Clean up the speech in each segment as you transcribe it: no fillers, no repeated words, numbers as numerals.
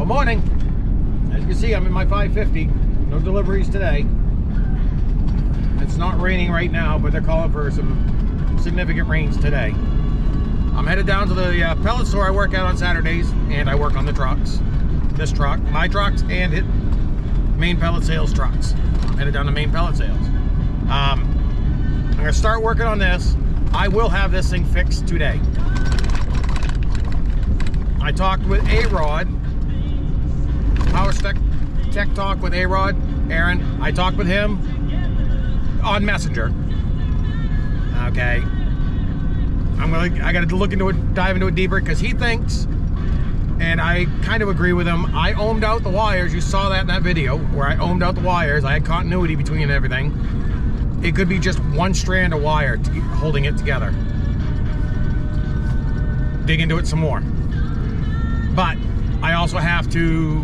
morning. As you can see, I'm in my 550. No deliveries today. It's not raining right now, but they're calling for some significant rains today. I'm headed down to the pellet store I work at on Saturdays, and I work on the trucks. This truck, my trucks, and main pellet sales trucks. I'm headed down to main pellet sales. I'm gonna start working on this. I will have this thing fixed today. I talked with A-Rod, Power Tech Talk with A-Rod, Aaron. I talked with him on Messenger. Okay. I gotta look into it, dive into it deeper, because he thinks, and I kind of agree with him, I ohmed out the wires. You saw that in that video where I ohmed out the wires. I had continuity between everything. It could be just one strand of wire holding it together. Dig into it some more. But I also have to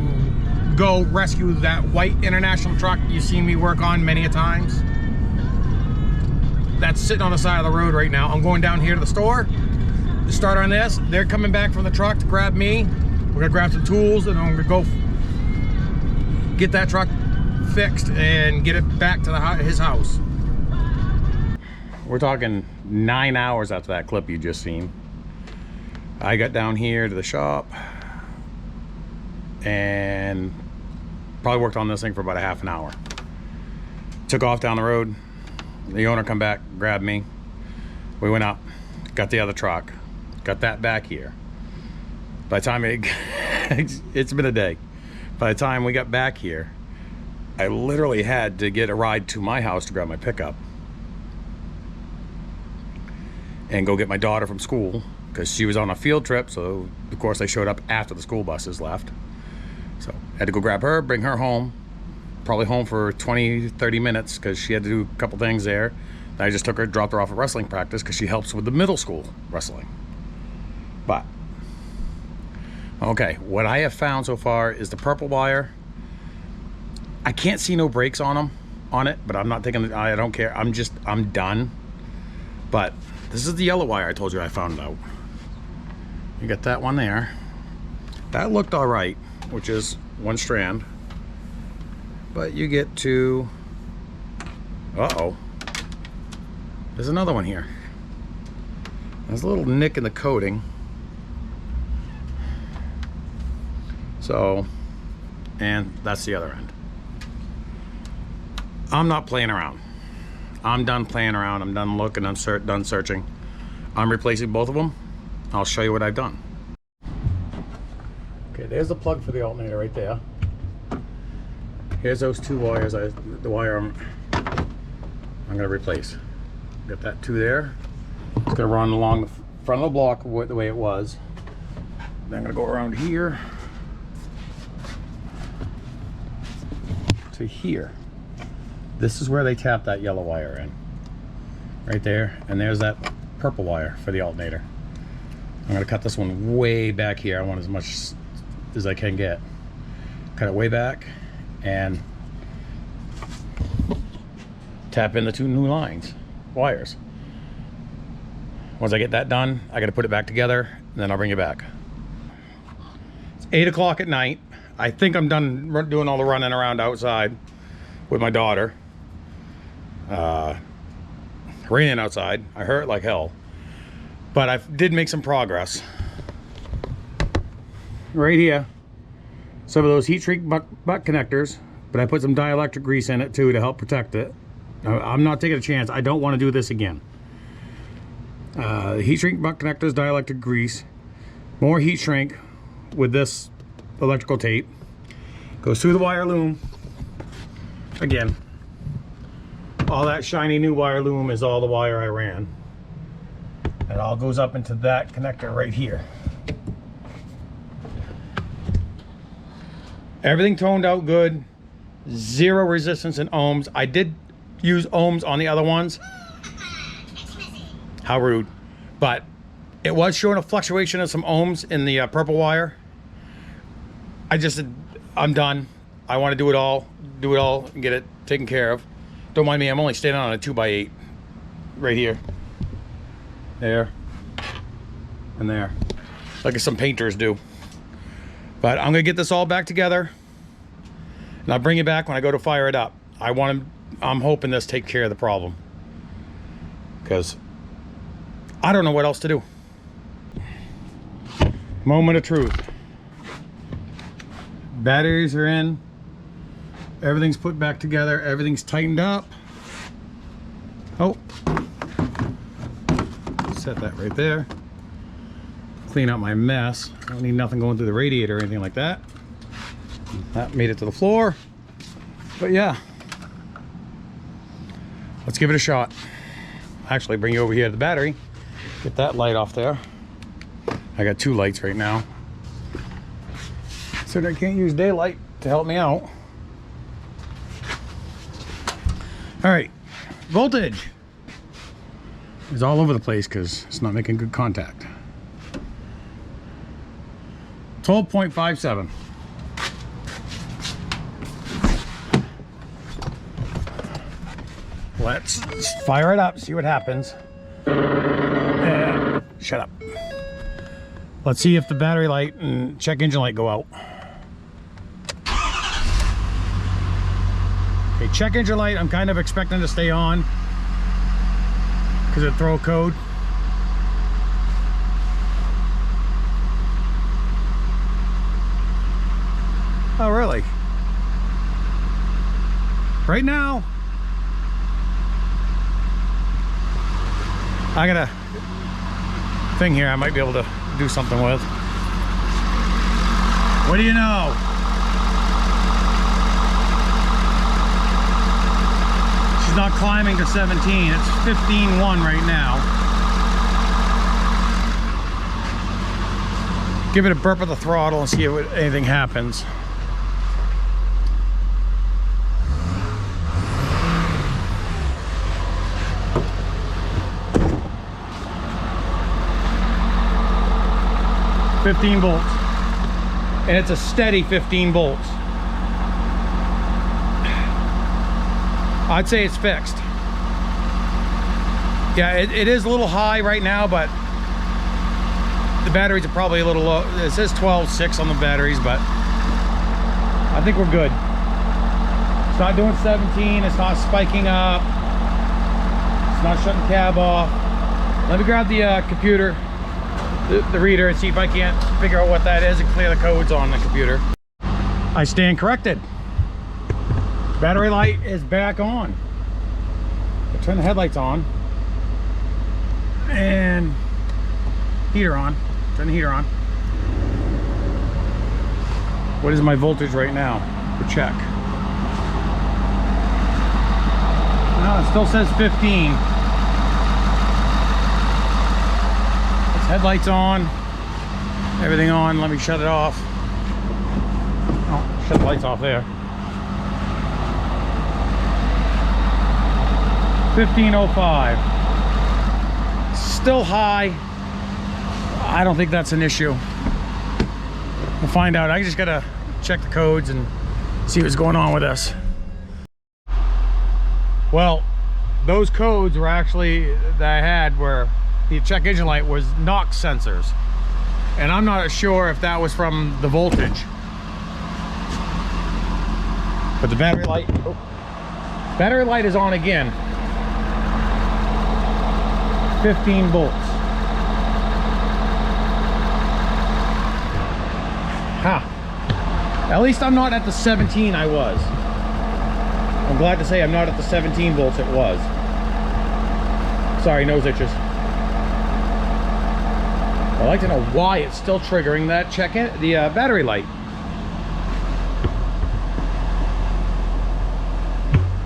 go rescue that white International truck you've seen me work on many a times. That's sitting on the side of the road right now. I'm going down here to the store to start on this. They're coming back from the truck to grab me. We're gonna grab some tools and I'm gonna go get that truck fixed and get it back to his house. We're talking 9 hours after that clip you just seen. I got down here to the shop and probably worked on this thing for about a half an hour. Took off down the road. The owner come back, grabbed me. We went up, got the other truck, got that back here. By the time it's been a day. By the time we got back here, I literally had to get a ride to my house to grab my pickup and go get my daughter from school, because she was on a field trip. So of course I showed up after the school buses left. So I had to go grab her, bring her home, probably home for 20-30 minutes because she had to do a couple things there. I just took her, dropped her off at wrestling practice because she helps with the middle school wrestling. But okay, what I have found so far is the purple wire. I can't see no brakes on it, but I'm not taking I don't care. I'm done. But this is the yellow wire I told you I found out. You got that one there. That looked all right, which is one strand. But you get to, uh-oh, there's another one here. There's a little nick in the coating. So, and that's the other end. I'm not playing around. I'm done playing around. I'm done looking. I'm done searching. I'm replacing both of them. I'll show you what I've done. Okay, there's the plug for the alternator right there. Here's those two wires. The wire I'm gonna replace. Got that two there. It's gonna run along the front of the block the way it was. Then I'm gonna go around here to here. This is where they tap that yellow wire in. Right there. And there's that purple wire for the alternator. I'm gonna cut this one way back here. I want as much as I can get. Cut it way back and tap in the two new wires. Once I get that done, I gotta put it back together and then I'll bring it back. It's 8 o'clock at night. I think I'm done doing all the running around outside with my daughter. Raining outside. I hurt like hell, but I did make some progress. Right here, some of those heat shrink butt connectors, but I put some dielectric grease in it too to help protect it. I'm not taking a chance. I don't want to do this again. Heat shrink butt connectors, dielectric grease, more heat shrink with this electrical tape. Goes through the wire loom. Again, all that shiny new wire loom is all the wire I ran. It all goes up into that connector right here. Everything toned out good. Zero resistance in ohms. I did use ohms on the other ones. How rude. But it was showing a fluctuation of some ohms in the purple wire. I'm done. I want to do it all and get it taken care of. Don't mind me, I'm only standing on a 2x8 right here. There. And there. Like some painters do. But I'm gonna get this all back together, and I'll bring it back when I go to fire it up. I'm hoping this takes care of the problem, because I don't know what else to do. Moment of truth. Batteries are in. Everything's put back together. Everything's tightened up. Oh. Set that right there. Clean out my mess. I don't need nothing going through the radiator or anything like that. That made it to the floor. But yeah. Let's give it a shot. Actually, bring you over here to the battery. Get that light off there. I got 2 lights right now. So I can't use daylight to help me out. All right, voltage is all over the place because it's not making good contact. 12.57. Let's fire it up, see what happens. Shut up. Let's see if the battery light and check engine light go out. Okay, check engine light, I'm kind of expecting to stay on because it throw a code. Oh, really? Right now, I got a thing here I might be able to do something with. What do you know? She's not climbing to 17. It's 15.1 right now. Give it a burp of the throttle and see if anything happens. $15 volts, and it's a steady 15 volts. I'd say it's fixed. Yeah, it is a little high right now, but the batteries are probably a little low. It says 12.6 on the batteries, but I think we're good. It's not doing 17, it's not spiking up, it's not shutting cab off. Let me grab the computer, the reader, and see if I can't figure out what that is and clear the codes on the computer. I stand corrected. Battery light is back on. I turn the headlights on and heater on. Turn the heater on. What is my voltage right now? For check. No, it still says 15. Headlights on, everything on. Let me shut it off. Oh, shut the lights off there. 15.05. Still high. I don't think that's an issue. We'll find out. I just gotta check the codes and see what's going on with this. Well, those codes were actually that I had were the check engine light was NOx sensors, and I'm not sure if that was from the voltage, but the battery light, battery light is on again. 15 volts. At least I'm not at the 17 I was. I'm glad to say I'm not at the 17 volts it was. Sorry, nose itches. I'd like to know why it's still triggering that the battery light.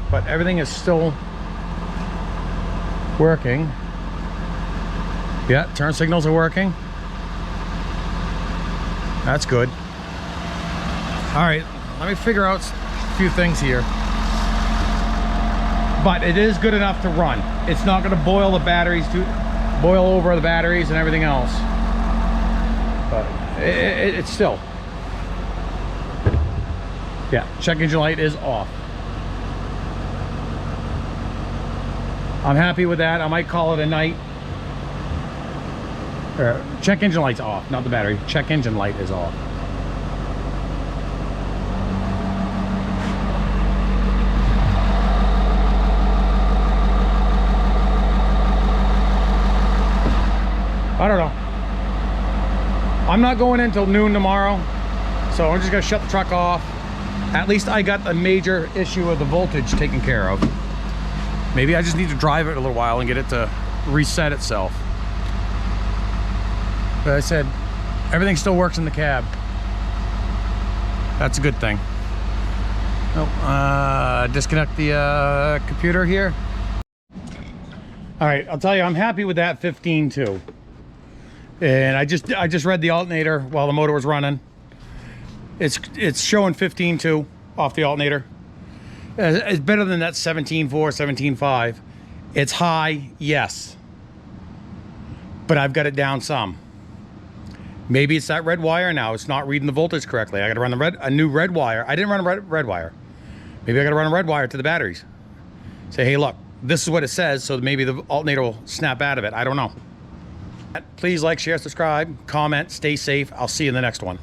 But everything is still working. Yeah, turn signals are working. That's good. All right, let me figure out a few things here. But it is good enough to run. It's not going to boil the batteries, boil over the batteries and everything else. But it's still. Yeah, check engine light is off. I'm happy with that. I might call it a night. Check engine light's off, not the battery. Check engine light is off. I don't know. I'm not going in until noon tomorrow, so I'm just gonna shut the truck off. At least I got the major issue of the voltage taken care of. Maybe I just need to drive it a little while and get it to reset itself. But I said, everything still works in the cab. That's a good thing. Oh, disconnect the computer here. All right, I'll tell you, I'm happy with that 15 too. And I just read the alternator while the motor was running. It's showing 15.2 off the alternator. It's better than that 17.4, 17.5. It's high, yes, but I've got it down some. Maybe it's that red wire now. It's not reading the voltage correctly. I got to run a new red wire. I didn't run a red wire. Maybe I got to run a red wire to the batteries. Say, hey, look, this is what it says, so maybe the alternator will snap out of it. I don't know. Please like, share, subscribe, comment, stay safe. I'll see you in the next one.